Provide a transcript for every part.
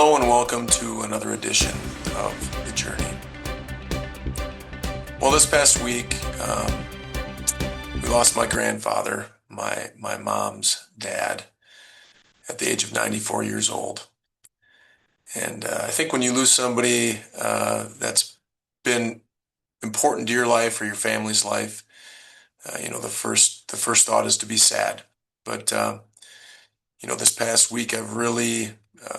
Hello and welcome to another edition of The Journey. Well, this past week, we lost my grandfather, my mom's dad, at the age of 94 years old. And I think when you lose somebody that's been important to your life or your family's life, the first thought is to be sad. But this past week I've really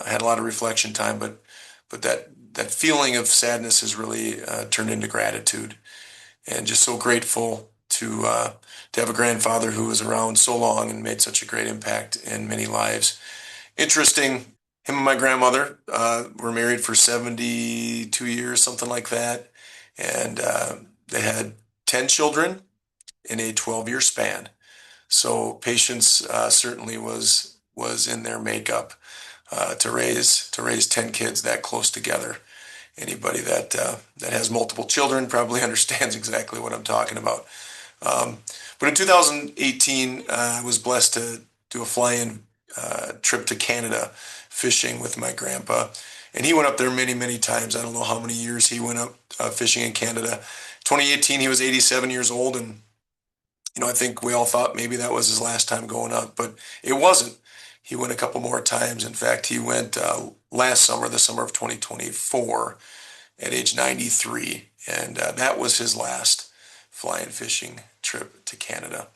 had a lot of reflection time, but that feeling of sadness has really turned into gratitude, and just so grateful to have a grandfather who was around so long and made such a great impact in many lives. Interesting, him and my grandmother were married for 72 years, something like that, and they had 10 children in a 12-year span. So patience certainly was in their makeup to raise 10 kids that close together. Anybody that has multiple children probably understands exactly what I'm talking about. But in 2018, I was blessed to do a fly-in trip to Canada fishing with my grandpa, and he went up there many, many times. I don't know how many years he went up fishing in Canada. 2018, he was 87 years old, and I think we all thought maybe that was his last time going up, but it wasn't. He went a couple more times. In fact, he went last summer, the summer of 2024, at age 93, and that was his last fly-in fishing trip to Canada.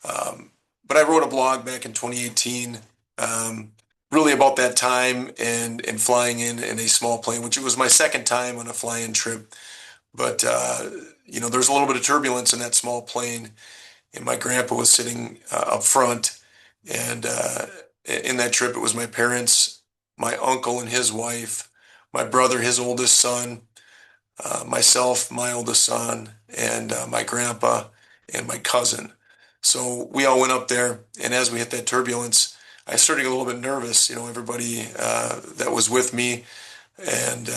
But I wrote a blog back in 2018, really about that time and flying in a small plane, which it was my second time on a fly-in trip. But there's a little bit of turbulence in that small plane, and my grandpa was sitting up front. And in that trip, it was my parents, my uncle and his wife, my brother, his oldest son, myself, my oldest son, and my grandpa and my cousin. So we all went up there, and as we hit that turbulence, I started to get a little bit nervous. Everybody that was with me, and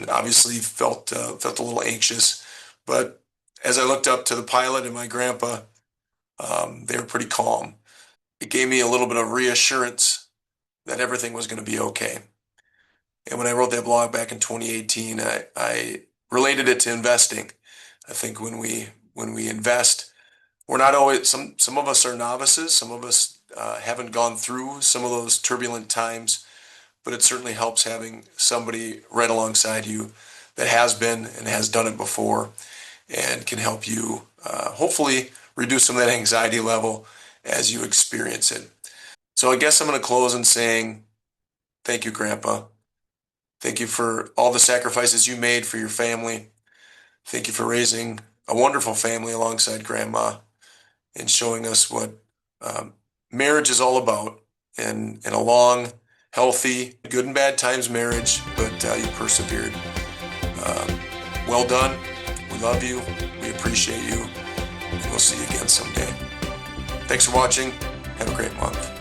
obviously felt a little anxious. But as I looked up to the pilot and my grandpa, they were pretty calm. It gave me a little bit of reassurance that everything was going to be okay. And when I wrote that blog back in 2018, I related it to investing. I think when we invest, we're not always, some of us are novices, some of us haven't gone through some of those turbulent times, but it certainly helps having somebody right alongside you that has been and has done it before and can help you hopefully reduce some of that anxiety level as you experience it. So I guess I'm going to close in saying thank you, Grandpa. Thank you for all the sacrifices you made for your family. Thank you for raising a wonderful family alongside Grandma and showing us what marriage is all about, and a long, healthy, good and bad times marriage, but you persevered. Well done. We love you. We appreciate you. And we'll see you again someday. Thanks for watching. Have a great month.